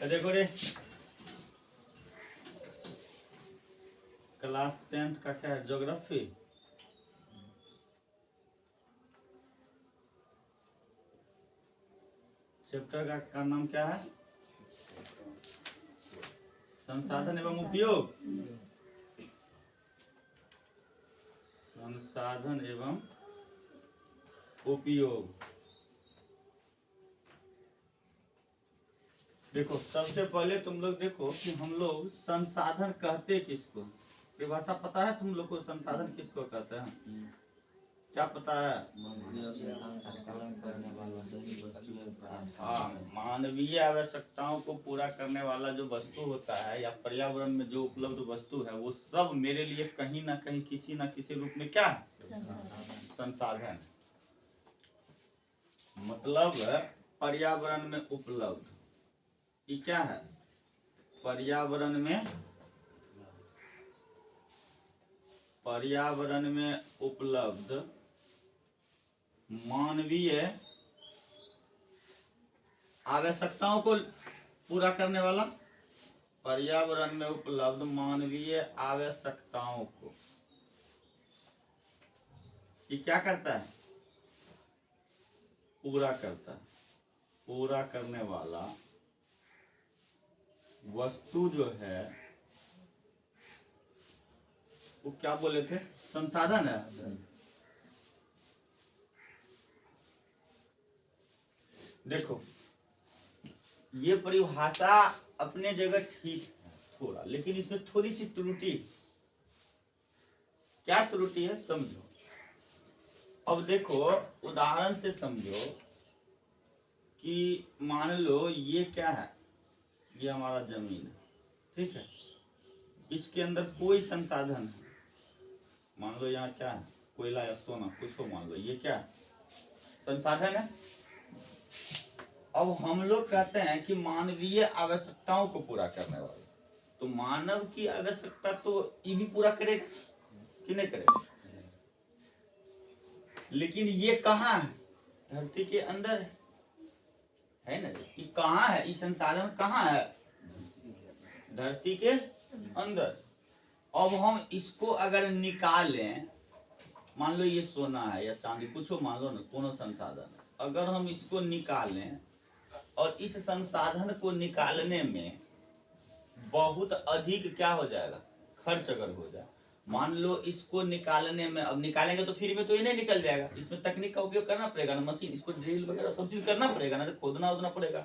देखो रे, class 10th का क्या है, ज्योग्राफी। चैप्टर का नाम क्या है? संसाधन एवं उपयोग। संसाधन एवं उपयोग। देखो सबसे पहले तुम लोग देखो कि हम लोग संसाधन कहते किसको, ये भाषा पता है तुम लोग को? संसाधन किसको कहते हैं, क्या पता है? हाँ, मानवीय आवश्यकताओं को पूरा करने वाला जो वस्तु होता है या पर्यावरण में जो उपलब्ध वस्तु है, वो सब मेरे लिए कहीं ना कहीं किसी ना किसी रूप में क्या है? संसाधन। मतलब पर्यावरण में उपलब्ध, ये क्या है? पर्यावरण में उपलब्ध मानवीय आवश्यकताओं को पूरा करने वाला, पर्यावरण में उपलब्ध मानवीय आवश्यकताओं को ये क्या करता है? पूरा करता है। पूरा करने वाला वस्तु जो है वो क्या बोले थे? संसाधन है। देखो ये परिभाषा अपने जगह ठीक है थोड़ा, लेकिन इसमें थोड़ी सी त्रुटि। क्या त्रुटि है समझो। अब देखो उदाहरण से समझो कि मान लो ये क्या है, ये हमारा जमीन है, ठीक है। इसके अंदर कोई संसाधन है, मान लो यहाँ क्या है, कोयला या सोना कुछ हो, मान लो ये क्या है? संसाधन है। अब हम लोग कहते हैं कि मानवीय आवश्यकताओं को पूरा करने वाले, तो मानव की आवश्यकता तो ये भी पूरा करेगा कि नहीं करेगा? लेकिन ये कहाँ है? धरती के अंदर है ना। ये कहाँ है? ये संसाधन कहाँ है? धरती के अंदर। अब हम इसको अगर निकालें, मान लो ये सोना है या चांदी कुछ हो, मान लो ना कोनो संसाधन, अगर हम इसको निकालें और इस संसाधन को निकालने में बहुत अधिक क्या हो जाएगा, खर्च अगर हो जाए, मान लो इसको निकालने में, अब निकालेंगे तो फ्री में तो ये नहीं निकल जाएगा, इसमें तकनीक का उपयोग करना पड़ेगा ना, मशीन, इसको ड्रिल वगैरह सब चीज करना पड़ेगा ना, खोदना उदना पड़ेगा।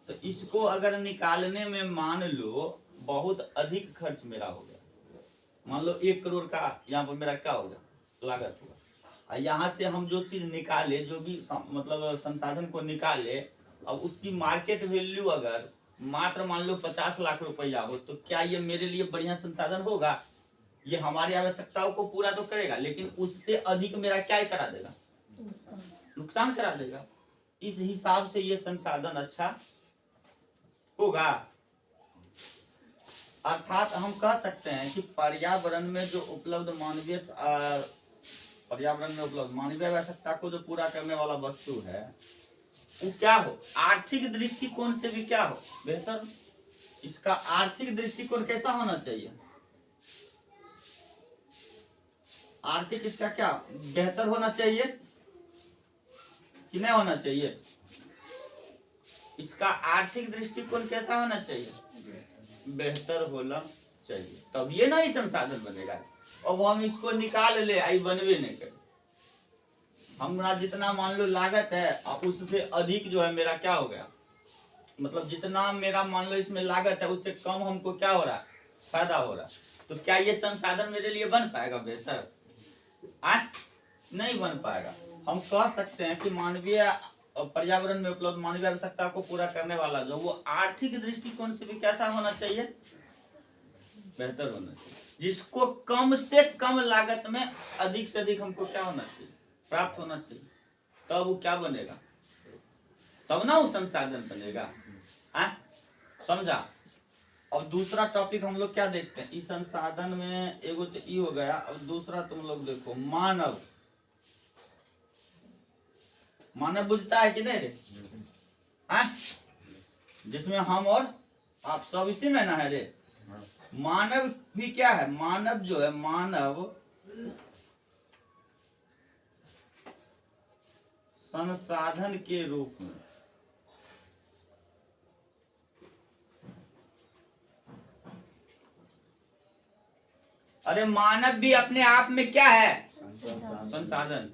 तो इसको अगर निकालने में मान लो बहुत अधिक खर्च मेरा हो गया, मान लो 1 करोड़ का यहाँ पर मेरा क्या होगा, लागत हुआ। यहाँ से हम जो चीज निकाले, जो भी मतलब संसाधन को निकाले, अब उसकी मार्केट वैल्यू अगर मात्र मान लो 50 लाख रुपया हो, तो क्या ये मेरे लिए बढ़िया संसाधन होगा? ये हमारी आवश्यकताओं को पूरा तो करेगा, लेकिन उससे अधिक मेरा क्या करा देगा? नुकसान करा देगा। इस हिसाब से ये संसाधन अच्छा होगा। अर्थात हम कह सकते हैं कि पर्यावरण में जो उपलब्ध मानवीय आवश्यकता को जो पूरा करने वाला वस्तु है, वो क्या हो, आर्थिक दृष्टिकोण से भी क्या हो, बेहतर। इसका आर्थिक दृष्टिकोण कैसा होना चाहिए? आर्थिक इसका क्या बेहतर होना चाहिए कि नहीं होना चाहिए? इसका आर्थिक दृष्टिकोण कैसा होना चाहिए? बेहतर होना चाहिए, तब ये नहीं संसाधन बनेगा। अब हम इसको निकाल ले, आई बनवे नहीं करे, हमारा जितना मान लो लागत है और उससे अधिक जो है मेरा क्या हो गया, मतलब जितना मेरा मान लो इसमें लागत है उससे कम हमको क्या हो रहा है, फायदा हो रहा है। तो क्या ये संसाधन मेरे लिए बन पाएगा बेहतर? नहीं बन पाएगा। हम कह सकते हैं कि मानवीय पर्यावरण में उपलब्ध मानवीय आवश्यकता को पूरा करने वाला जो वो आर्थिक दृष्टिकोण से भी कैसा होना चाहिए, बेहतर होना चाहिए, जिसको कम से कम लागत में अधिक से अधिक हमको क्या होना चाहिए, प्राप्त होना चाहिए। तब वो क्या बनेगा, तब ना वो संसाधन बनेगा। समझा? अब दूसरा टॉपिक हम लोग क्या देखते हैं, इस संसाधन में एगो तो ई हो गया। अब दूसरा तुम लोग देखो, मानव। मानव बुझता है कि नहीं रे? जिसमें हम और आप सब इसी में ना है रे। मानव भी क्या है, मानव जो है, मानव संसाधन के रूप में अरे मानव भी अपने आप में क्या है, संसाधन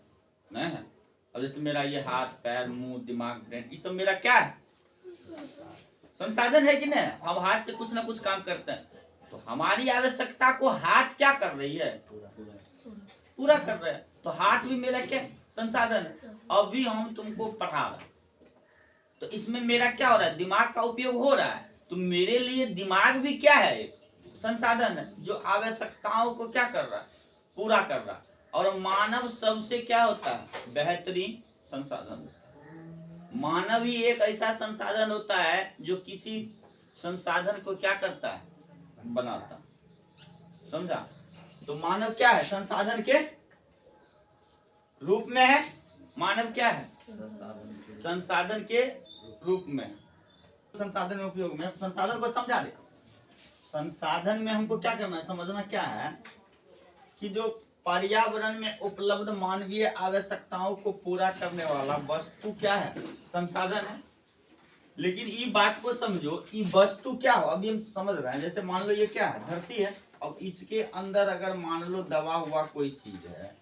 नहीं है। अब जैसे मेरा ये हाथ पैर मुंह दिमाग ब्रेन ये सब मेरा क्या है, संसाधन है कि नहीं। हम हाथ से कुछ ना कुछ काम करते हैं, तो हमारी आवश्यकता को हाथ क्या कर रही है, पूरा कर रहे हैं। तो हाथ भी मेरा क्या संसाधन है। अभी हम तुमको पढ़ा रहे हैं, तो इसमें मेरा क्या हो रहा है, दिमाग का उपयोग हो रहा है। तो मेरे लिए दिमाग भी क्या है, एक संसाधन है जो आवश्यकताओं को क्या कर रहा है, पूरा कर रहा है। और मानव सबसे क्या होता है, बेहतरीन संसाधन। मानव ही एक ऐसा संसाधन होता है जो किसी संसाधन को क्या करता है, बनाता। समझा। तो मानव क्या है, संसाधन के रूप में है। मानव क्या है, संसाधन के रूप में, संसाधन में उपयोग में। संसाधन को समझा दे। संसाधन में हमको क्या करना है, समझना क्या है कि जो पर्यावरण में उपलब्ध मानवीय आवश्यकताओं को पूरा करने वाला वस्तु क्या है, संसाधन है। लेकिन ये बात को समझो, ये वस्तु क्या हो, अभी हम समझ रहे हैं। जैसे मान लो ये क्या है, धरती है। अब इसके अंदर अगर मान लो दबा हुआ कोई चीज है,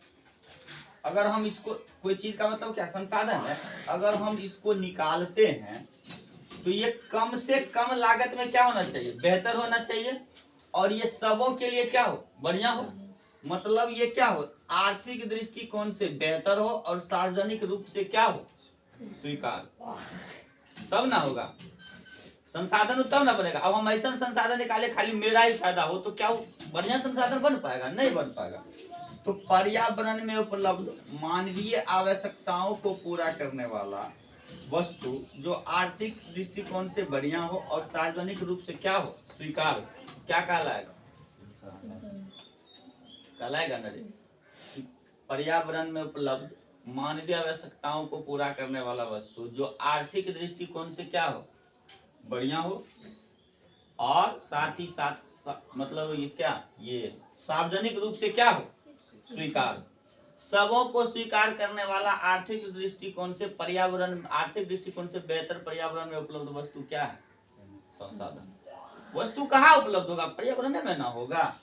अगर हम इसको, कोई चीज का मतलब क्या, संसाधन है। अगर हम इसको निकालते हैं तो ये कम से कम लागत में क्या होना चाहिए, बेहतर होना चाहिए। और ये सबों के लिए क्या हो, बढ़िया हो। मतलब ये क्या हो, आर्थिक दृष्टिकोण से बेहतर हो और सार्वजनिक रूप से क्या हो, स्वीकार। तब ना होगा संसाधन, तब ना बनेगा। अब हम ऐसा संसाधन निकाले खाली मेरा ही फायदा हो, तो क्या बढ़िया संसाधन बन पाएगा, नहीं बन पाएगा। तो पर्यावरण में उपलब्ध मानवीय आवश्यकताओं को पूरा करने वाला वस्तु जो आर्थिक दृष्टिकोण से बढ़िया हो और सार्वजनिक रूप से क्या हो, स्वीकार, क्या कहलाएगा, कहलाएगा ना रे। पर्यावरण में उपलब्ध मानवीय आवश्यकताओं को पूरा करने वाला वस्तु जो आर्थिक दृष्टिकोण से क्या हो, बढ़िया हो और साथ ही साथ मतलब ये क्या, ये सार्वजनिक रूप से क्या हो, स्वीकार। सबों को स्वीकार करने वाला आर्थिक दृष्टिकोण से, पर्यावरण आर्थिक दृष्टिकोण से बेहतर पर्यावरण में उपलब्ध वस्तु क्या है, संसाधन। वस्तु कहाँ उपलब्ध होगा, पर्यावरण में ना होगा।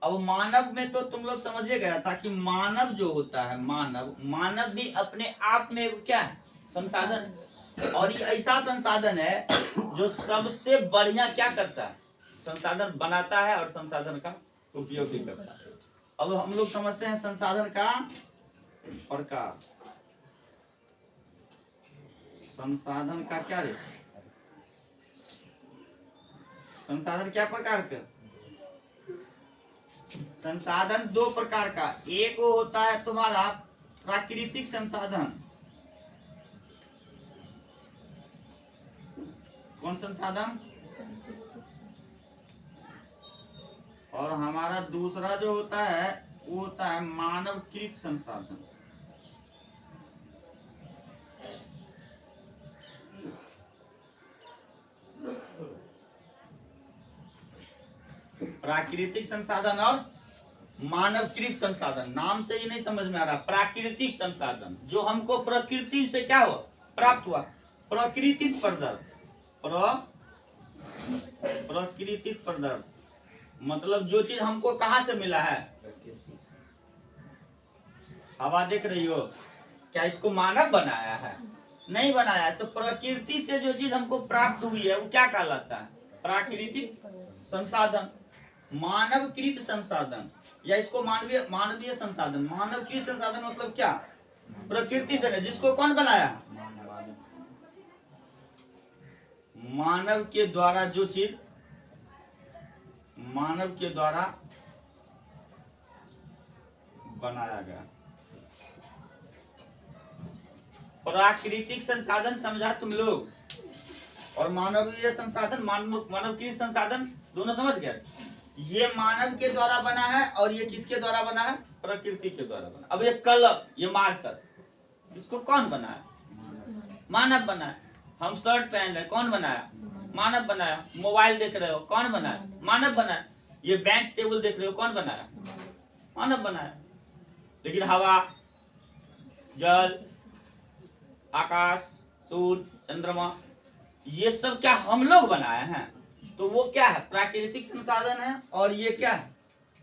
अब मानव में तो तुम लोग समझे गया था कि मानव जो होता है, मानव भी अपने आप में क्या है, संसाधन। और ये ऐसा संसाधन है जो सबसे बढ़िया क्या करता है, संसाधन बनाता है और संसाधन का उपयोग भी करता है। अब हम लोग समझते हैं संसाधन का प्रकार। संसाधन का क्या रे, संसाधन क्या प्रकार के, संसाधन दो प्रकार का। एक वो होता है तुम्हारा प्राकृतिक संसाधन। कौन संसाधन, और हमारा दूसरा जो होता है वो होता है मानवकृत संसाधन। प्राकृतिक संसाधन और मानवकृत संसाधन। नाम से ही नहीं समझ में आ रहा। प्राकृतिक संसाधन जो हमको प्रकृति से क्या हुआ, प्राप्त हुआ, प्रकृतिक पदार्थ। प्रकृतिक पदार्थ मतलब जो चीज हमको कहां से मिला है, हवा देख रही हो, क्या इसको मानव बनाया है, नहीं बनाया है। तो प्रकृति से जो चीज हमको प्राप्त हुई है वो क्या कहलाता है, प्राकृतिक संसाधन। मानवकृत संसाधन या इसको मानवीय संसाधन। मानवकृत संसाधन मतलब क्या, प्रकृति से, जिसको कौन बनाया, मानव के द्वारा जो चीज, मानव के द्वारा बनाया गया। प्राकृतिक संसाधन समझा तुम लोग, और मानवीय संसाधन, मानवकृत संसाधन दोनों समझ गए। ये मानव के द्वारा बना है और ये किसके द्वारा बना है, प्रकृति के द्वारा बना। अब ये कलम, ये मार्कर, इसको कौन बनाया, मानव बनाया। हम शर्ट पहन रहे, कौन बनाया, मानव बनाया। मोबाइल देख रहे हो, कौन बनाया? मानव बनाया। ये बेंच टेबल देख रहे हो, कौन बनाया? मानव बनाया। लेकिन हवा, जल, आकाश, सूर्य, चंद्रमा, ये सब क्या हम लोग बनाए हैं? तो वो क्या है? प्राकृतिक संसाधन है। और ये क्या है?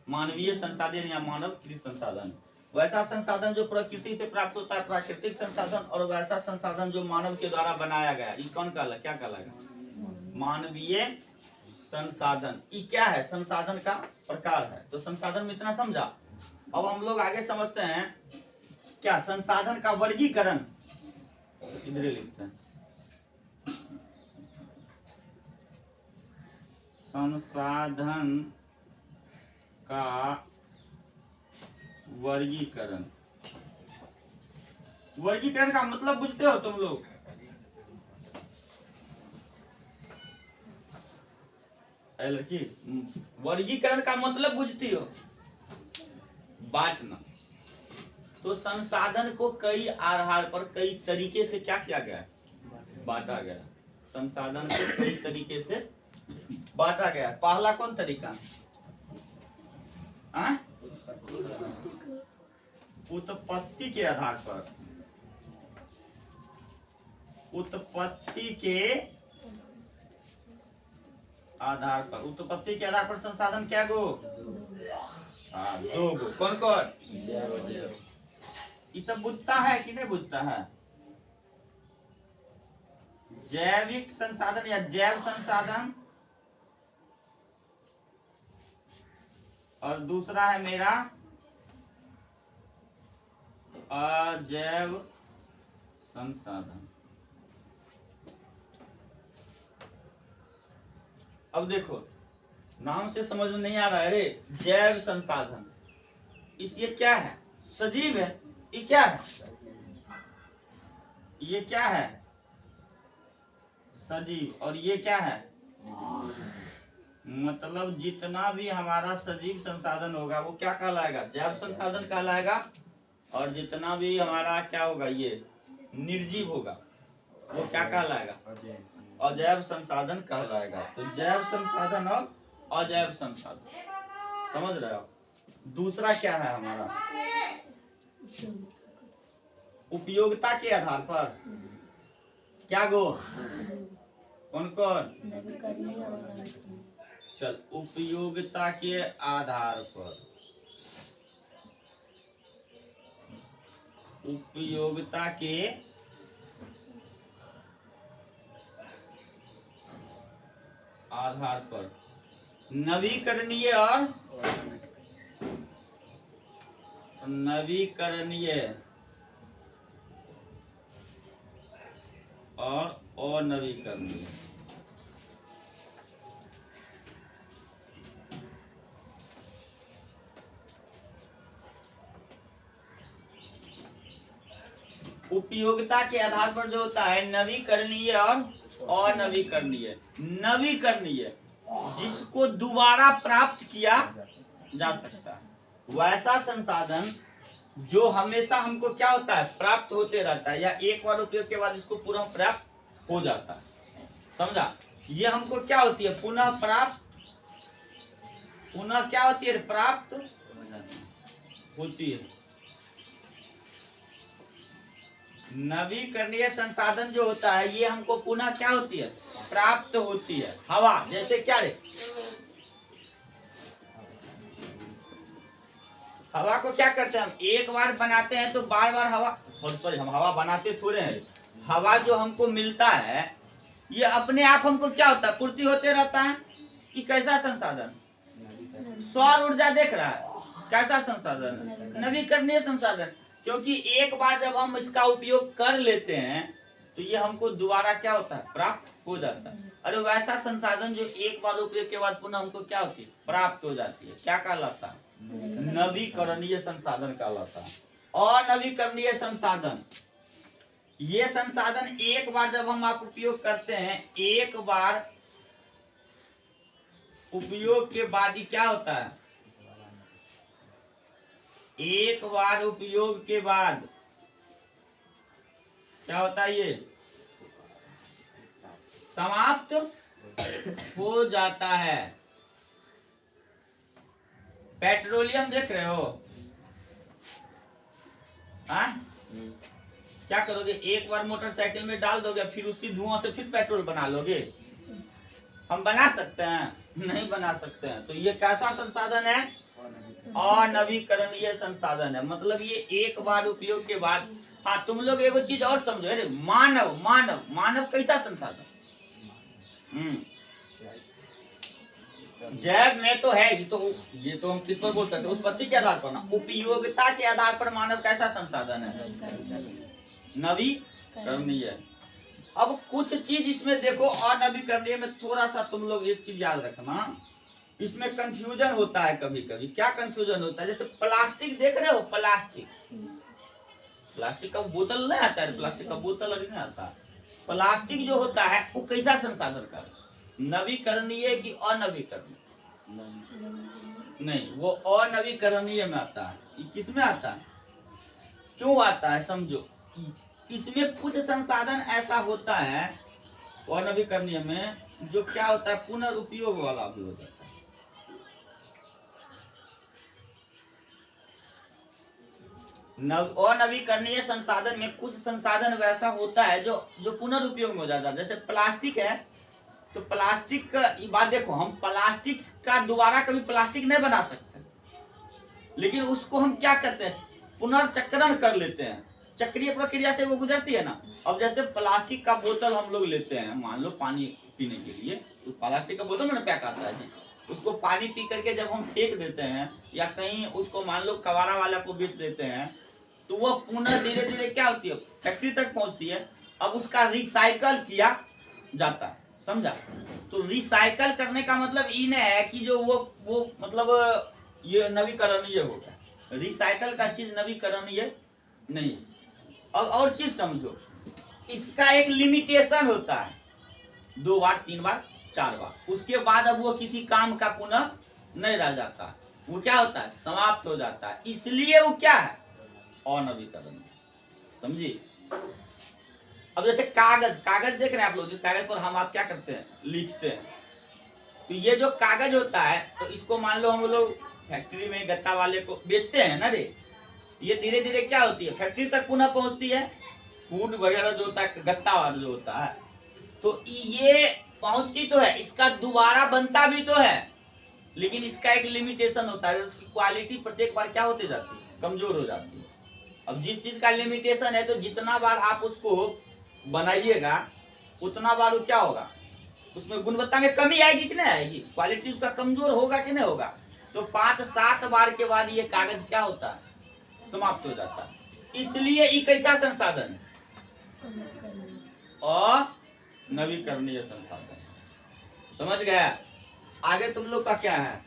मानवीय संसाधन या मानवकृत संसाधन। वैसा संसाधन जो प्रकृति से प्राप्त होता है प्राकृतिक संसाधन, और वैसा संसाधन जो मानव के द्वारा बनाया गया, ये कौन कहला, क्या कहलाएगा? मानवीय संसाधन। ये क्या है? संसाधन का प्रकार है। तो संसाधन में इतना समझा। अब हम लोग आगे समझते हैं क्या संसाधन का वर्गीकरण। इधर लिखते हैं संसाधन का वर्गीकरण। वर्गीकरण का मतलब बुझते हो तुम लोग? लड़की, वर्गीकरण का मतलब बुझती हो? बांटना। तो संसाधन को कई आधार पर कई तरीके से क्या किया गया? बांटा गया। संसाधन को कई तरीके से बांटा गया। पहला कौन तरीका? उत्पत्ति के आधार पर। उत्पत्ति के आधार पर। उत्पत्ति के आधार पर संसाधन क्या गो? दो गो। कौन कौन? ये सब बुझता है कि नहीं बुझता है? जैविक संसाधन या जैव संसाधन, और दूसरा है मेरा अजैव संसाधन। अब देखो, नाम से समझ में नहीं आ रहा है रे। जैव संसाधन, इस ये क्या है? सजीव है। ये क्या है? ये क्या है? सजीव। और ये क्या है? मतलब जितना भी हमारा सजीव संसाधन होगा वो क्या कहलाएगा? जैव संसाधन कहलाएगा। और जितना भी हमारा क्या होगा, ये निर्जीव होगा, वो क्या कहलाएगा? अजैव संसाधन कहलाएगा। तो जैव संसाधन और अजैव संसाधन, समझ रहे हो? दूसरा क्या है हमारा? उपयोगिता के आधार पर। क्या गो? कौन कौन? चल, उपयोगिता के आधार पर। उपयोगिता के आधार पर नवीकरणीय और अनवीकरणीय। उपयोगिता के आधार पर जो होता है नवीकरणीय और अनवीकरणीय। नवीकरणीय जिसको दोबारा प्राप्त किया जा सकता है, वैसा संसाधन जो हमेशा हमको क्या होता है? प्राप्त होते रहता है, या एक बार उपयोग के बाद इसको पुनः प्राप्त हो जाता है। समझा? ये हमको क्या होती है? पुनः प्राप्त। पुनः क्या होती है? प्राप्त होती है। नवीकरणीय संसाधन जो होता है ये हमको पुनः क्या होती है? प्राप्त होती है। हवा, जैसे क्या रे? हवा को क्या करते हैं हम? एक बार बनाते हैं तो बार बार हवा, सॉरी, हम हवा बनाते थोड़े हैं। हवा जो हमको मिलता है ये अपने आप हमको क्या होता है? पूर्ति होते रहता है। कि कैसा संसाधन? सौर ऊर्जा देख रहा है, कैसा संसाधन? नवीकरणीय संसाधन। क्योंकि एक बार जब हम इसका उपयोग कर लेते हैं तो ये हमको दोबारा क्या होता है? प्राप्त हो जाता है। अरे वैसा संसाधन जो एक बार उपयोग के बाद पुनः हमको क्या होती है? प्राप्त हो जाती है। क्या कहलाता है? नवीकरणीय संसाधन कहलाता है। अनवीकरणीय संसाधन, ये संसाधन एक बार जब हम आप उपयोग करते हैं, एक बार उपयोग के बाद ही क्या होता है? एक बार उपयोग के बाद क्या होता है? ये समाप्त हो जाता है। पेट्रोलियम देख रहे हो? हाँ, क्या करोगे? एक बार मोटरसाइकिल में डाल दोगे, फिर उसी धुआं से फिर पेट्रोल बना लोगे? हम बना सकते हैं? नहीं बना सकते हैं। तो ये कैसा संसाधन है? अनवीकरणीय संसाधन है। मतलब ये एक बार उपयोग के बाद। हाँ, तुम लोग एगो चीज और समझो। अरे मानव मानव मानव कैसा संसाधन? जैव में तो है। ये तो हम किस पर बोल सकते हैं? उत्पत्ति के आधार पर ना, उपयोगिता के आधार पर मानव कैसा संसाधन है? नवीकरणीय। अब कुछ चीज इसमें देखो, अनवीकरणीय में थोड़ा सा तुम लोग एक चीज याद रखना, इसमें कंफ्यूजन होता है कभी कभी। क्या कंफ्यूजन होता है? जैसे प्लास्टिक देख रहे हो, प्लास्टिक का बोतल नहीं आता है, प्लास्टिक का बोतल अभी नहीं आता। प्लास्टिक जो होता है वो कैसा संसाधन का? नवीकरणीय कि अनवीकरणीय? नहीं, वो अनवीकरणीय में आता है। ये किस में आता है? क्यों आता है समझो। इसमें कुछ संसाधन ऐसा होता है अनवीकरणीय में, जो क्या होता है, पुनर्उपयोग वाला भी हो जाता है। अनवीकरणीय संसाधन में कुछ संसाधन वैसा होता है जो पुनर्उपयोग में हो जाता है। जैसे प्लास्टिक है, तो प्लास्टिक का बात देखो, हम प्लास्टिक का दोबारा कभी प्लास्टिक नहीं बना सकते, लेकिन उसको हम क्या करते हैं? पुनर्चक्रण कर लेते हैं। चक्रीय प्रक्रिया से वो गुजरती है ना। अब जैसे प्लास्टिक का बोतल हम लोग लेते हैं, मान लो पानी पीने के लिए, तो प्लास्टिक का बोतल में पैक आता है जी, उसको पानी पी करके जब हम फेंक देते हैं, या कहीं उसको मान लो कबाड़ा वाला को बेच देते हैं, तो वो पुनः धीरे धीरे क्या होती है? फैक्ट्री तक पहुंचती है। अब उसका रिसाइकल किया जाता है, समझा? तो रिसाइकल करने का मतलब ये नहीं है कि जो वो मतलब ये नवीकरणीय हो गया। रिसाइकल का चीज नवीकरणीय नहीं। अब और चीज समझो, इसका एक लिमिटेशन होता है, 2 बार 3 बार 4 बार, उसके बाद अब वो किसी काम का पुनः नहीं रह जाता। वो क्या होता है? समाप्त हो जाता है। इसलिए वो क्या है? अनवीकरणीय। समझी? अब जैसे कागज देख रहे हैं आप लोग, जिस कागज पर हम आप क्या करते हैं? लिखते हैं। तो ये जो कागज होता है, तो इसको मान लो हम लोग फैक्ट्री में गत्ता वाले को बेचते हैं ना रे, ये धीरे धीरे क्या होती है? फैक्ट्री तक पुनः पहुंचती है। फूड वगैरह जो होता है, गत्ता वाला जो होता है, तो ये पहुंचती तो है, इसका दोबारा बनता भी तो है, लेकिन इसका एक लिमिटेशन होता है। उसकी क्वालिटी प्रत्येक बार क्या होती जाती है? कमजोर हो जाती है। अब जिस चीज का लिमिटेशन है, तो जितना बार आप उसको बनाइएगा, उतना बार वो क्या होगा? उसमें गुणवत्ता में कमी आएगी कि नहीं आएगी? क्वालिटी उसका कमजोर होगा कि नहीं होगा? तो 5-7 बार के बाद ये कागज क्या होता है? समाप्त हो जाता है। इसलिए ये कैसा संसाधन है? अनवीकरणीय संसाधन। समझ गया? आगे तुम लोग का क्या है?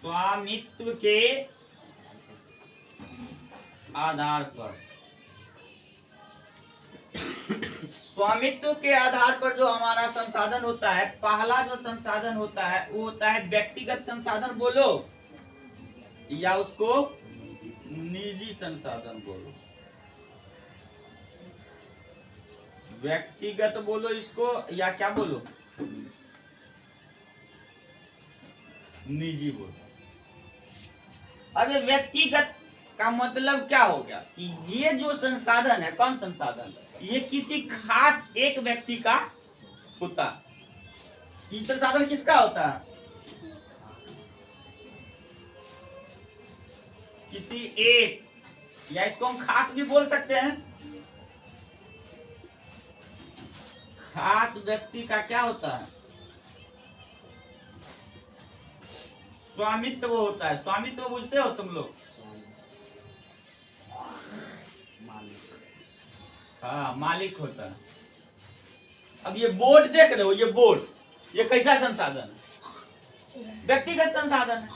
स्वामित्व के आधार पर। स्वामित्व के आधार पर जो हमारा संसाधन होता है, पहला जो संसाधन होता है वो होता है व्यक्तिगत संसाधन बोलो, या उसको निजी संसाधन बोलो। व्यक्तिगत बोलो इसको, या क्या बोलो? निजी बोलो। अरे व्यक्तिगत का मतलब क्या हो गया? कि ये जो संसाधन है, कौन संसाधन? ये किसी खास एक व्यक्ति का होता है। ये संसाधन किसका होता है? किसी एक, या इसको हम खास भी बोल सकते हैं। खास व्यक्ति का क्या होता है? स्वामित्व होता है। स्वामित्व बुझते हो तुम लोग? हाँ, मालिक होता है। अब ये बोर्ड देख रहे हो, ये बोर्ड, ये कैसा संसाधन है? व्यक्तिगत संसाधन है,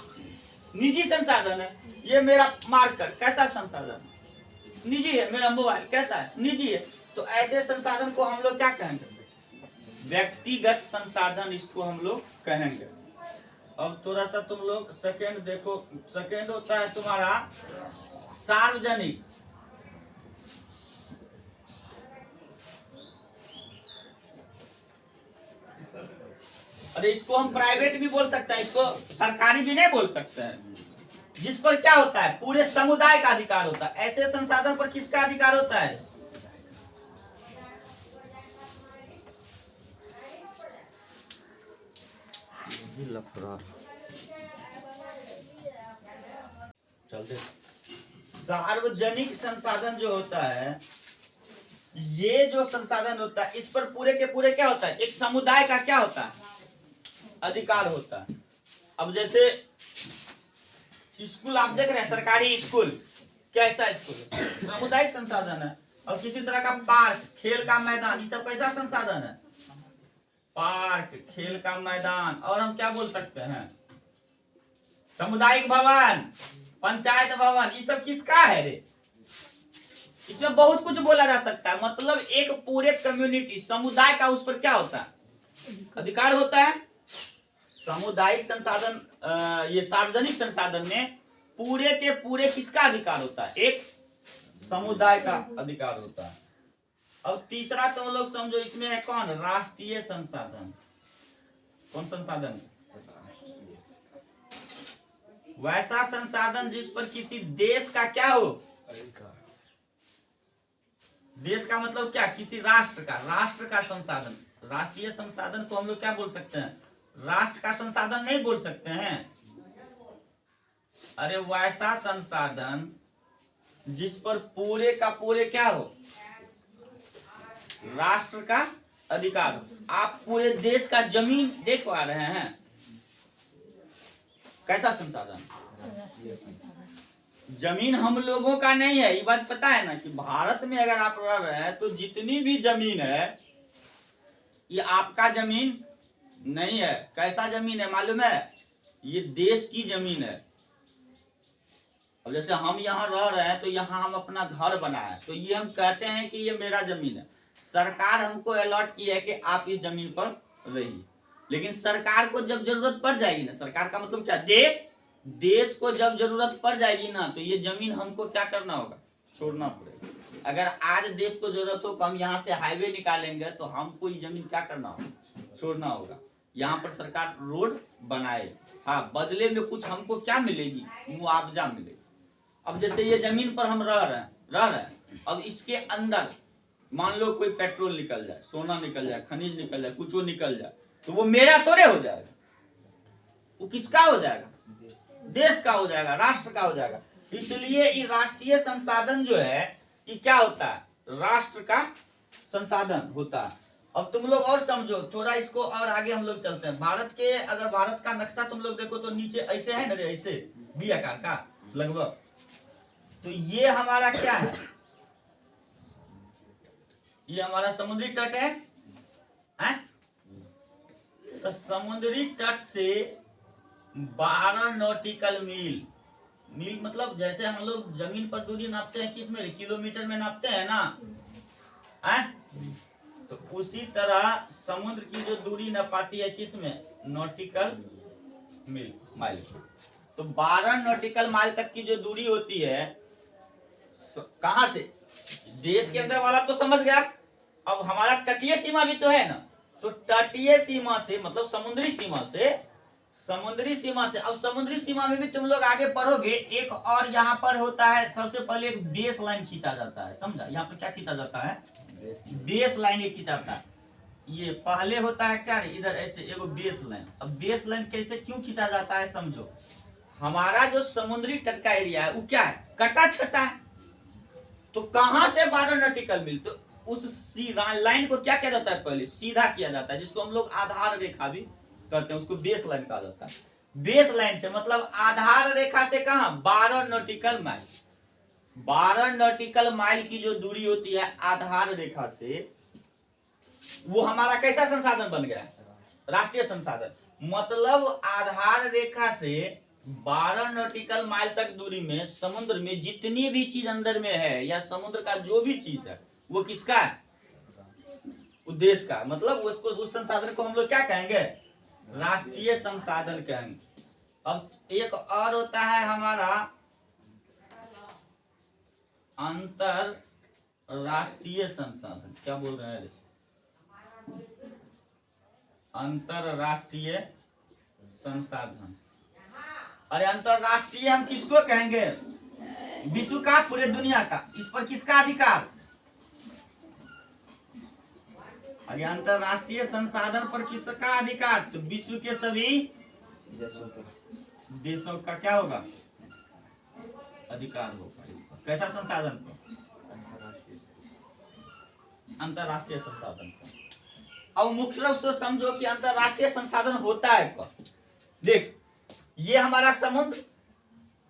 निजी संसाधन है। ये मेरा मार्कर कैसा संसाधन है? निजी है। मेरा मोबाइल कैसा है? निजी है। तो ऐसे संसाधन को हम लोग क्या कहेंगे? व्यक्तिगत संसाधन इसको हम लोग कहेंगे। अब थोड़ा सा तुम लोग सेकेंड देखो। सेकेंड होता है तुम्हारा सार्वजनिक, अरे इसको हम प्राइवेट भी बोल सकते हैं, इसको सरकारी भी नहीं बोल सकते हैं। जिस पर क्या होता है, पूरे समुदाय का अधिकार होता है। ऐसे संसाधन पर किसका अधिकार होता है? चलते, सार्वजनिक संसाधन जो होता है, ये जो संसाधन होता है, इस पर पूरे के पूरे क्या होता है, एक समुदाय का क्या होता है, अधिकार होता है। अब जैसे स्कूल आप देख रहे हैं, सरकारी स्कूल कैसा स्कूल है, सामुदायिक संसाधन है। और किसी तरह का पार्क, खेल का मैदान, ये सब कैसा संसाधन है, पार्क, खेल का मैदान। और हम क्या बोल सकते हैं, सामुदायिक भवन, पंचायत भवन, ये सब किसका है रे? इसमें बहुत कुछ बोला जा सकता है। मतलब एक पूरे कम्युनिटी, समुदाय का उस पर क्या होता है, अधिकार होता है। सामुदायिक संसाधन, ये सार्वजनिक संसाधन में पूरे के पूरे किसका अधिकार होता है, एक समुदाय का अधिकार होता है। अब तीसरा तुम लोग समझो, इसमें है कौन, राष्ट्रीय संसाधन। कौन संसाधन? वैसा संसाधन जिस पर किसी देश का क्या हो, देश का मतलब क्या, किसी राष्ट्र का, राष्ट्र का संसाधन। राष्ट्रीय संसाधन को हम लोग क्या बोल सकते हैं, राष्ट्र का संसाधन नहीं बोल सकते हैं। अरे वैसा संसाधन जिस पर पूरे का पूरे क्या हो, राष्ट्र का अधिकार हो। आप पूरे देश का जमीन देख पा रहे हैं, कैसा संसाधन, जमीन हम लोगों का नहीं है। ये बात पता है ना कि भारत में अगर आप रह रहे हैं तो जितनी भी जमीन है ये आपका जमीन नहीं है। कैसा जमीन है मालूम है, ये देश की जमीन है। अब जैसे हम यहाँ रह रहे हैं तो यहाँ हम अपना घर बनाए, तो ये हम कहते हैं कि ये मेरा जमीन है। सरकार हमको अलॉट की है कि आप इस जमीन पर रहिए, लेकिन सरकार को जब जरूरत पड़ जाएगी ना, सरकार का मतलब क्या, देश को जब जरूरत पड़ जाएगी ना, तो ये जमीन हमको क्या करना होगा, छोड़ना पड़ेगा। अगर आज देश को जरूरत हो तो हम यहाँ से हाईवे निकालेंगे, तो हमको ये जमीन क्या करना होगा, छोड़ना होगा। यहाँ पर सरकार रोड बनाए, हाँ, बदले में कुछ हमको क्या मिलेगी, मुआवजा मिलेगी। अब जैसे ये जमीन पर हम रह रहे हैं, अब इसके अंदर मान लो कोई पेट्रोल निकल जाए, सोना निकल जाए, खनिज निकल जाए, कुछ निकल जाए, तो वो मेरा थोड़े हो जाएगा, वो किसका हो जाएगा, देश का हो जाएगा, राष्ट्र का हो जाएगा। इसलिए ये राष्ट्रीय संसाधन जो है ये क्या होता है, राष्ट्र का संसाधन होता है। अब तुम लोग और समझो थोड़ा इसको, और आगे हम लोग चलते हैं। भारत के, अगर भारत का नक्शा तुम लोग देखो तो नीचे ऐसे है ना, ऐसे बी आकार का लगभग, तो ये हमारा क्या है, ये हमारा समुद्री तट है, तो समुद्री तट से 12 नॉटिकल मील, मील मतलब जैसे हम लोग जमीन पर दूरी नापते हैं, किस में, किलोमीटर में नापते हैं ना, तो उसी तरह समुद्र की जो दूरी नापाती है किस में, नॉटिकल मील, माइल। तो 12 नॉटिकल माइल तक की जो दूरी होती है, कहां से, देश के अंदर वाला तो समझ गया। अब हमारा तटीय सीमा भी तो है ना, तो तटीय सीमा से मतलब समुद्री सीमा से, अब समुद्री सीमा में भी तुम लोग आगे पढ़ोगे, एक और यहाँ पर होता है, सबसे पहले एक बेस लाइन खींचा जाता है, समझा, यहाँ पर क्या खींचा जाता है, बेस लाइन खींचा जाता है। ये पहले होता है क्या, इधर ऐसे एगो बेस लाइन। अब बेस लाइन कैसे क्यों खींचा जाता है समझो, हमारा जो समुद्री तट का एरिया है वो क्या है, कटा छटा है, तो कहां से 12 नॉटिकल मील, तो उस लाइन को क्या किया जाता है, पहले सीधा किया जाता है, जिसको हम लोग आधार रेखा भी कहते हैं, उसको बेस लाइन कहा जाता है। बेस लाइन से मतलब आधार रेखा से कहां, 12 नॉटिकल माइल, 12 नॉटिकल माइल की जो दूरी होती है आधार रेखा से, वो हमारा कैसा संसाधन बन गया, राष्ट्रीय संसाधन। मतलब आधार रेखा से 12 नॉटिकल माइल तक दूरी में समुद्र में जितनी भी चीज अंदर में है, या समुद्र का जो भी चीज है, वो किसका है, देश का। मतलब उसको, उस संसाधन को हम लोग क्या कहेंगे, राष्ट्रीय संसाधन कहेंगे। अब एक और होता है हमारा अंतरराष्ट्रीय संसाधन, क्या बोल रहे हैं? अंतरराष्ट्रीय संसाधन। अरे अंतरराष्ट्रीय हम किसको कहेंगे? विश्व का, पूरे दुनिया का। इस पर किसका अधिकार? अरे अंतरराष्ट्रीय संसाधन पर किसका अधिकार? तो विश्व के सभी देशों का क्या होगा? अधिकार होगा इस पर। कैसा संसाधन पर? अंतरराष्ट्रीय संसाधन पर। अब मुख्य रूप से समझो कि अंतरराष्ट्रीय संसाधन होता है क्या। देख, ये हमारा समुद्र,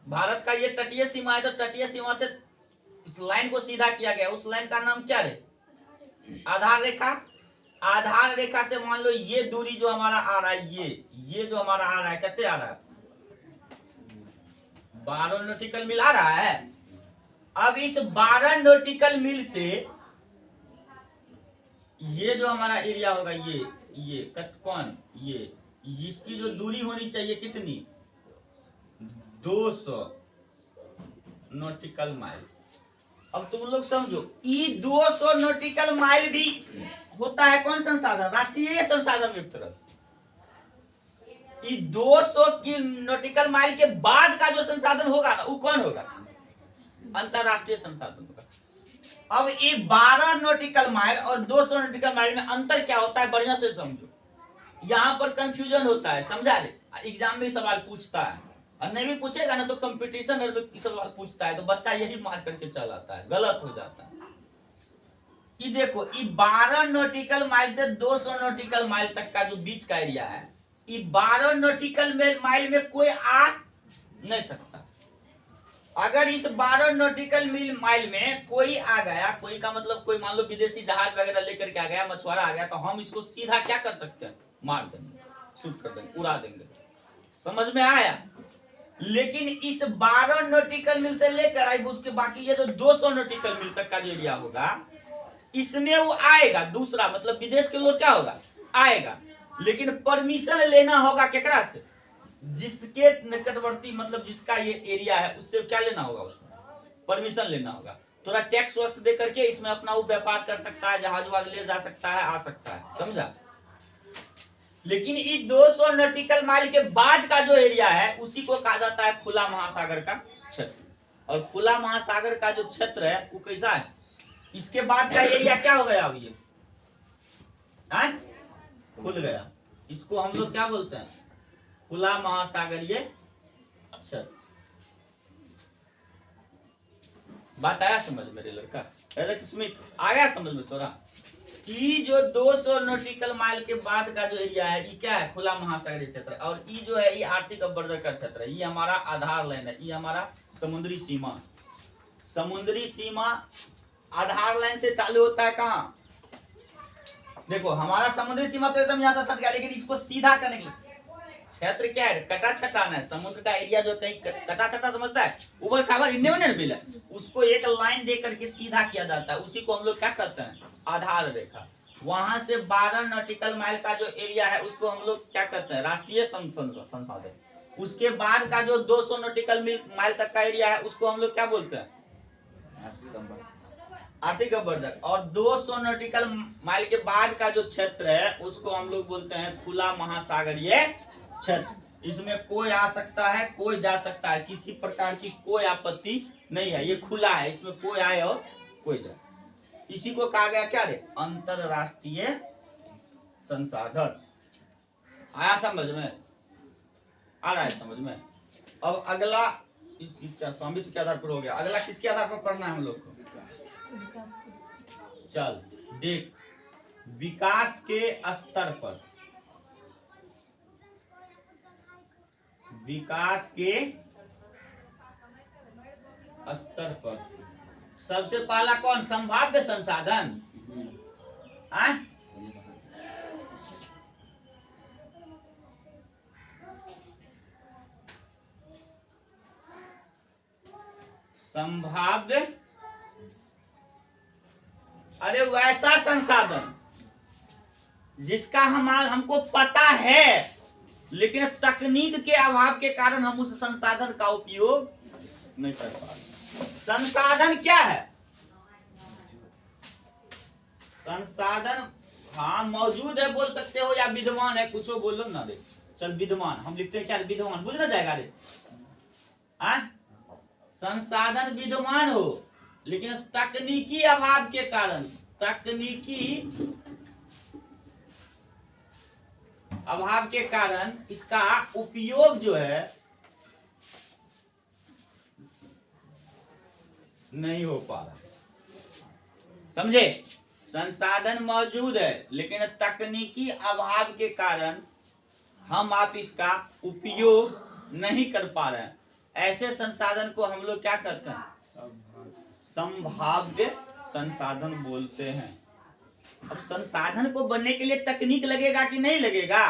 भारत का ये तटीय सीमा है, तो तटीय सीमा से इस लाइन को सीधा किया गया। उस लाइन का नाम क्या है? आधार रेखा। आधार रेखा से मान लो ये दूरी जो हमारा आ रहा है, ये जो हमारा आ रहा है, कितने आ रहा है? 12 नॉटिकल मील आ रहा है। अब इस 12 नॉटिकल मील से ये जो हमारा एरिया होगा, ये कौन, ये इसकी जो दूरी होनी चाहिए कितनी? 200 नॉटिकल माइल। अब तुम लोग समझो, ये 200 नॉटिकल माइल भी होता है कौन संसाधन? राष्ट्रीय संसाधन एक तरह से। ये 200 की नॉटिकल माइल के बाद का जो संसाधन होगा ना, वो कौन होगा? अंतरराष्ट्रीय संसाधन होगा। अब ये 12 नॉटिकल माइल और 200 नॉटिकल माइल में अंतर क्या होता है, बढ़िया से समझो। यहाँ पर कंफ्यूजन होता है, समझा रे? एग्जाम में सवाल पूछता है, और नहीं भी पूछेगा ना तो कंपटीशन में सवाल पूछता है, तो बच्चा यही मार करके चल आता है, गलत हो जाता है। ये देखो, ये 12 नॉटिकल माइल से 200 नॉटिकल माइल तक का जो बीच का एरिया है, ये 12 नॉटिकल माइल में कोई आ नहीं सकता। अगर इस 12 नॉटिकल माइल में कोई आ गया, कोई का मतलब कोई मान लो विदेशी जहाज वगैरह लेकर के आ गया, मछुआरा आ गया, तो हम इसको सीधा क्या कर सकते हैं? मार देंगे, शूट कर देंगे, उड़ा देंगे। समझ में आया? लेकिन इस 12 नॉटिकल मील से लेकर आई उसके बाकी ये जो 200 नॉटिकल मील तक का जो एरिया होगा, इसमें वो आएगा। दूसरा मतलब विदेश के लोग क्या होगा? आएगा, लेकिन परमिशन लेना होगा केकरा से? जिसके निकटवर्ती मतलब जिसका ये एरिया है, उससे क्या लेना होगा? उसको परमिशन लेना होगा। थोड़ा टैक्स वैक्स दे करके इसमें अपना वो व्यापार कर सकता है, जहाज वहाज ले जा सकता है, आ सकता है, समझा? लेकिन इस 200 नॉटिकल माइल के बाद का जो एरिया है, उसी को कहा जाता है खुला महासागर का क्षेत्र। और खुला महासागर का जो क्षेत्र है वो कैसा है? इसके बाद का एरिया क्या हो गया? अब ये खुल गया। इसको हम लोग क्या बोलते हैं? खुला महासागरीय क्षेत्र। बात आया समझ मेरे लड़का? सुमित, आ गया समझ में तोरा? ये जो 200 नॉटिकल माइल के बाद का जो एरिया है, ये क्या है? खुला महासागरीय क्षेत्र। और ये जो है, ये आर्थिक अवरोध का क्षेत्र है। ये हमारा आधार लाइन है, ये हमारा समुद्री सीमा। समुद्री सीमा आधार लाइन से चालू होता है कहाँ? देखो, हमारा समुद्री सीमा तो एकदम यहाँ से सट गया, लेकिन इसको सीधा करने के लिए क्षेत्र क्या है? कटा छटाना है। समुद्र का एरिया जो कहीं कटा छटा समझता है, ऊपर खाबर इन्ने बने बिल है, उसको एक लाइन दे करके सीधा किया जाता है। उसी को हम लोग क्या कहते हैं? आधार रेखा। वहां से 12 नॉटिकल माइल का जो एरिया है, उसको हम लोग क्या कहते हैं? राष्ट्रीय संसाधन। उसके बाद का जो 200 नॉटिकल माइल तक का एरिया है, उसको हम लोग क्या बोलते हैं? आर्थिक अवरोध। और 200 नॉटिकल माइल के बाद का जो क्षेत्र है, उसको हम लोग बोलते हैं खुला महासागरीय क्षेत्र। इसमें कोई आ सकता है, कोई जा सकता है, किसी प्रकार की कोई आपत्ति नहीं है। ये खुला है, इसमें कोई आए और कोई जाए। इसी को कहा गया क्या रे? अंतरराष्ट्रीय संसाधन। आया समझ में? आ रहा है समझ में? अब अगला क्या स्वामित्व के आधार पर हो गया। अगला किसके आधार पर पढ़ना है हम लोग को? चल देख, विकास के स्तर पर, विकास के स्तर पर सबसे पहला कौन? संभाव्य संसाधन। संभाव्य, अरे वैसा संसाधन जिसका हमको पता है, लेकिन तकनीक के अभाव के कारण हम उस संसाधन का उपयोग नहीं कर पा रहे। संसाधन क्या है? संसाधन हाँ मौजूद है बोल सकते हो, या विद्यमान है, कुछ बोलो ना रे। चल विद्यमान हम लिखते हैं क्या, विद्यमान बुझ ना जाएगा रे। संसाधन विद्यमान हो, लेकिन तकनीकी अभाव के कारण, तकनीकी अभाव के कारण इसका उपयोग जो है नहीं हो पा रहा। समझे? संसाधन मौजूद है, लेकिन तकनीकी अभाव के कारण हम आप इसका उपयोग नहीं कर पा रहे हैं। ऐसे संसाधन को हम लोग क्या कहते हैं? संभाव्य संसाधन बोलते हैं। अब संसाधन को बनने के लिए तकनीक लगेगा कि नहीं लगेगा?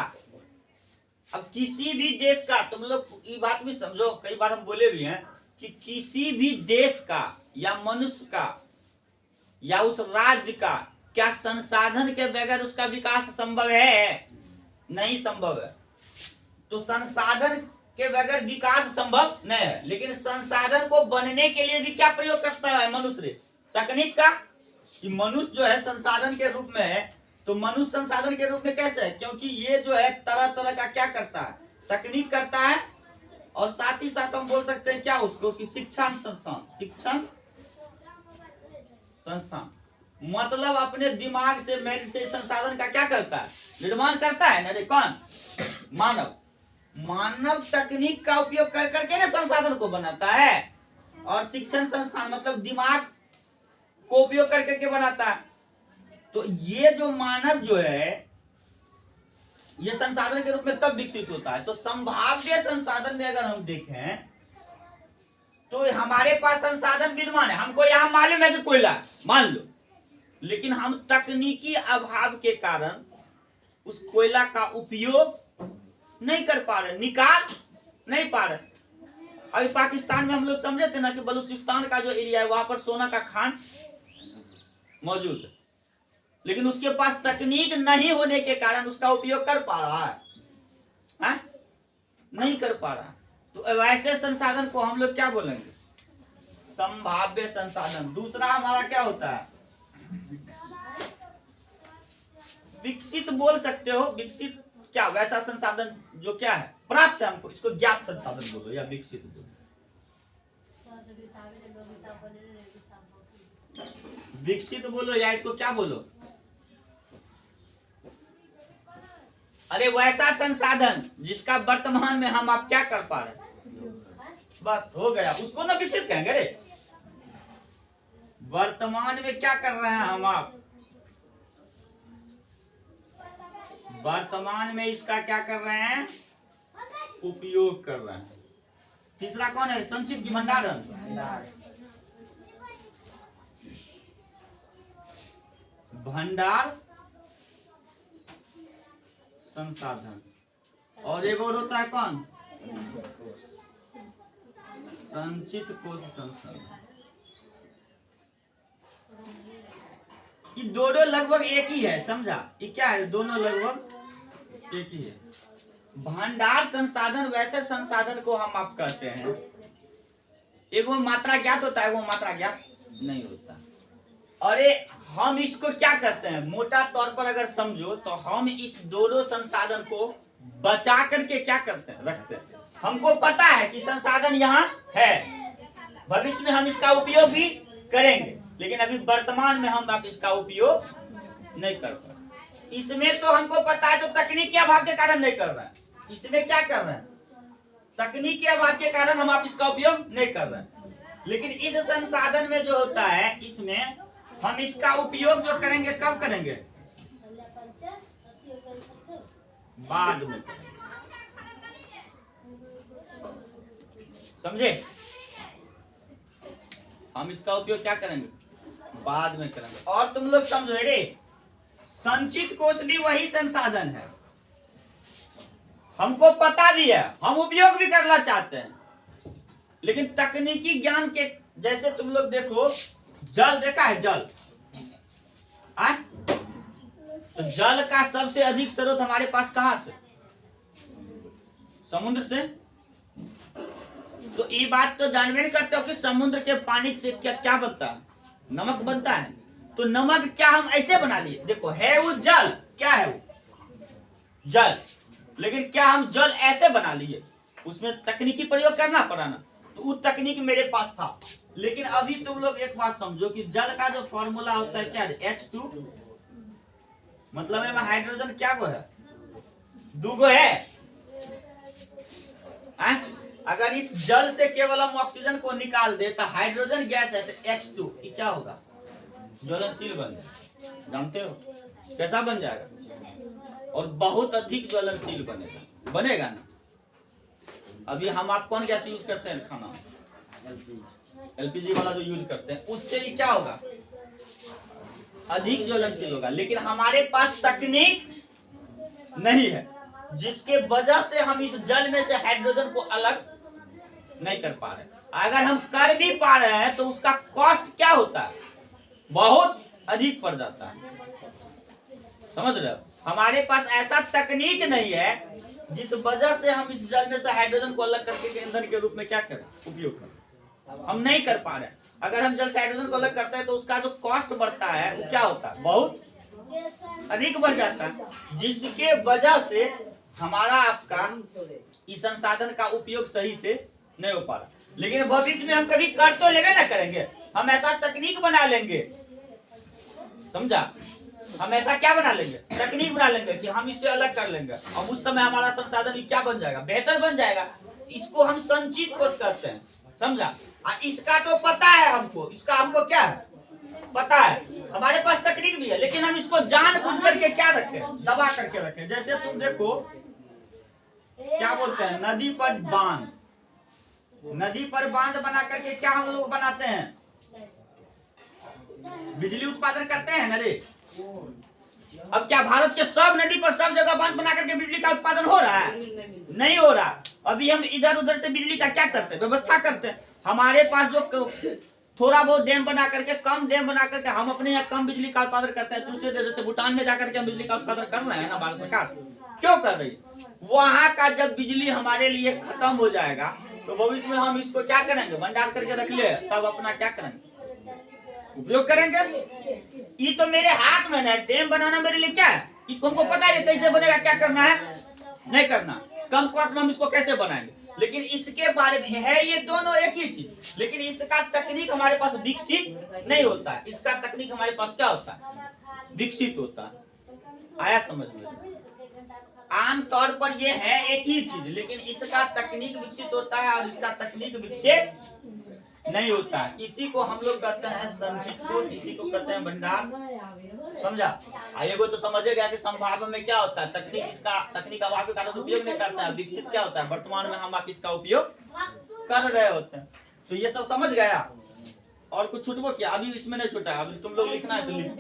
अब किसी भी देश का, तुम लोग ये बात भी समझो, कई बार हम बोले भी हैं कि किसी भी देश का या मनुष्य का या उस राज्य का क्या संसाधन के बगैर उसका विकास संभव है? नहीं संभव है। तो संसाधन के बगैर विकास संभव नहीं है, लेकिन संसाधन को बनने के लिए भी क्या प्रयोग करता है मनुष्य? तकनीक का। कि मनुष्य जो है संसाधन के रूप में है, तो मनुष्य संसाधन के रूप में कैसे है? क्योंकि ये जो है तरह तरह का क्या करता है? तकनीक करता है। और साथ ही साथ हम बोल सकते हैं क्या उसको कि शिक्षण संस्थान, शिक्षण संस्थान मतलब अपने दिमाग से, मेन से संसाधन का क्या करता है? निर्माण करता है ना रे। कौन? मानव। मानव तकनीक का उपयोग कर करके ना संसाधन को बनाता है। और शिक्षण संस्थान मतलब दिमाग को उपयोग कर करके बनाता है। तो ये जो मानव जो है ये संसाधन के रूप में तब विकसित होता है। तो संभाव्य संसाधन में अगर हम देखें तो हमारे पास संसाधन विद्यमान है, हमको यहां मालूम है कि कोयला मान लो, लेकिन हम तकनीकी अभाव के कारण उस कोयला का उपयोग नहीं कर पा रहे, निकाल नहीं पा रहे। अभी पाकिस्तान में हम लोग समझे थे ना कि बलूचिस्तान का जो एरिया है वहां पर सोना का खान मौजूद है, लेकिन उसके पास तकनीक नहीं होने के कारण उसका उपयोग कर पा रहा है? नहीं कर पा रहा। तो वैसे संसाधन को हम लोग क्या बोलेंगे? संभाव्य संसाधन। दूसरा हमारा क्या होता है? विकसित बोल सकते हो। विकसित क्या? वैसा संसाधन जो क्या है? प्राप्त है हमको, इसको ज्ञात संसाधन बोलो या विकसित बोलो। विकसित बोलो या इसको क्या बोलो? अरे वैसा संसाधन जिसका वर्तमान में हम आप क्या कर पा रहे हैं, बस हो गया, उसको ना विकसित कहेंगे रे। वर्तमान में क्या कर रहे हैं हम आप? वर्तमान में इसका क्या कर रहे हैं? उपयोग कर रहे हैं। तीसरा कौन है? संचित भंडारण। भंडार संसाधन। और एक और होता है कौन? संचित कोश संसाधन। ये दोनों लगभग एक ही है, समझा? ये क्या है? दोनों लगभग एक ही है। भंडार संसाधन वैसे संसाधन को हम आप कहते हैं, एक वो मात्रा ज्ञात होता है, वो मात्रा ज्ञात नहीं होता। अरे हम इसको क्या कहते हैं? मोटा तौर पर अगर समझो तो हम इस दोनों संसाधन को बचा करके क्या करते हैं? रखते हैं। हमको पता है कि संसाधन यहाँ है, भविष्य में हम इसका उपयोग भी करेंगे, लेकिन अभी वर्तमान में हम आप इसका उपयोग नहीं कर पा। इसमें तो हमको पता है, तो तकनीक के अभाव के कारण नहीं कर रहे हैं। इसमें क्या कर रहे हैं? तकनीक के अभाव के कारण हम आप इसका उपयोग नहीं कर रहे हैं। लेकिन इस संसाधन में जो होता है, इसमें हम इसका उपयोग जो करेंगे, कब करेंगे? बाद में करेंगे। समझे? हम इसका उपयोग क्या करेंगे? बाद में करेंगे। और तुम लोग समझो रे, संचित कोश भी वही संसाधन है, हमको पता भी है, हम उपयोग भी करना चाहते हैं, लेकिन तकनीकी ज्ञान के जैसे तुम लोग देखो, जल देखा है? जल तो जल का सबसे अधिक स्रोत हमारे पास कहां से? समुद्र से। तो ये बात तो जानवे नहीं करते हो कि समुद्र के पानी से क्या क्या बनता है? नमक बनता है। तो नमक क्या हम ऐसे बना लिए? देखो है वो जल, क्या है वो? जल। लेकिन क्या हम जल ऐसे बना लिए? उसमें तकनीकी प्रयोग करना पड़ा ना, तो वो तकनीक मेरे पास था। लेकिन अभी तुम लोग एक बात समझो कि जल का जो फॉर्मूला होता है क्या है? H2, मतलब में हाइड्रोजन क्या को है? दूगो है। अगर इस जल से केवल हम ऑक्सीजन को निकाल दे तो हाइड्रोजन गैस है, तो H2 ये क्या होगा? ज्वलनशील बन जाएगा। जानते हो कैसा बन जाएगा? और बहुत अधिक ज्वलनशील बनेगा, बनेगा ना। अभी हम आप कौन गैस यूज करते हैं खाना? एलपीजी वाला जो यूज करते हैं, उससे ये क्या होगा? अधिक ज्वलनशील होगा। लेकिन हमारे पास तकनीक नहीं है, जिसके वजह से हम इस जल में से हाइड्रोजन को अलग नहीं कर पा रहे। अगर हम कर भी पा रहे हैं तो उसका कॉस्ट क्या होता है? बहुत अधिक पड़ जाता है। समझ रहे हो? हमारे पास ऐसा तकनीक नहीं है जिस वजह से हम इस जल में से हाइड्रोजन को अलग करके ईंधन के रूप में क्या करें? उपयोग करें। हम नहीं कर पा रहे। अगर हम जल से हाइड्रोजन को अलग करते हैं तो उसका जो कॉस्ट बढ़ता है वो क्या होता है? बहुत अधिक बढ़ जाता है, जिसके वजह से हमारा आपका इस संसाधन का उपयोग सही से नहीं हो पा रहा। लेकिन भविष्य में हम कभी कर तो लेवे ना करेंगे, हम ऐसा तकनीक बना लेंगे। समझा? हम ऐसा क्या बना लेंगे? तकनीक बना लेंगे कि हम इससे अलग कर लेंगे। अब उस समय हमारा संसाधन क्या बन जाएगा? बेहतर बन जाएगा। इसको हम संचित कोष करते हैं। समझा? इसका तो पता है हमको, इसका हमको क्या है? पता है। हमारे पास तकनीक भी है, लेकिन हम इसको जानबूझ करके क्या रखें? दबा करके रखें। जैसे तुम देखो क्या बोलते हैं, नदी पर बांध। नदी पर बांध बना करके क्या हम लोग बनाते हैं? बिजली उत्पादन करते हैं ना रे। अब क्या भारत के सब नदी पर सब जगह बांध बना करके बिजली का उत्पादन हो रहा है? नहीं हो रहा। अभी हम इधर उधर से बिजली का क्या करते हैं? व्यवस्था करते हैं। हमारे पास जो थोड़ा बहुत डैम बना करके, कम डैम बना करके हम अपने यहाँ कम बिजली का उत्पादन करते हैं। दूसरे देश जैसे भूटान में जाकर के हम बिजली का उत्पादन कर रहे हैं ना। भारत सरकार क्यों कर रही है? वहां का जब बिजली हमारे लिए खत्म हो जाएगा तो भविष्य में हम इसको क्या करेंगे? भंडार करके रख ले, तब अपना क्या करेंगे? उपयोग करेंगे। ये तो मेरे हाथ में है। डैम बनाना मेरे लिए क्या है? तुमको पता है कैसे बनेगा, क्या करना है, नहीं करना। कम कॉस्ट में हम इसको कैसे बनाएंगे। लेकिन इसके बारे में है, ये दोनों एक ही चीज। लेकिन इसका तकनीक हमारे पास विकसित नहीं होता है। इसका तकनीक हमारे पास क्या होता है? विकसित होता है। आया समझ में? आम तौर पर ये है एक ही चीज, लेकिन इसका तकनीक विकसित होता है और इसका तकनीक विकसित नहीं होता है। इसी को हम लोग कहते हैं संचित कोष, इसी को कहते हैं भंडार। समझा? आइए तो समझेगा कि संभावना में क्या होता है। तकनीक इसका तकनीक अभाव के कारण उपयोग नहीं करता है। विकसित क्या होता है? वर्तमान में हम आप इसका उपयोग कर रहे होते हैं। तो ये सब समझ गया। और कुछ छूटबो क्या? अभी इसमें नहीं छूटा। अभी तुम लोग लिखना है तो लिख।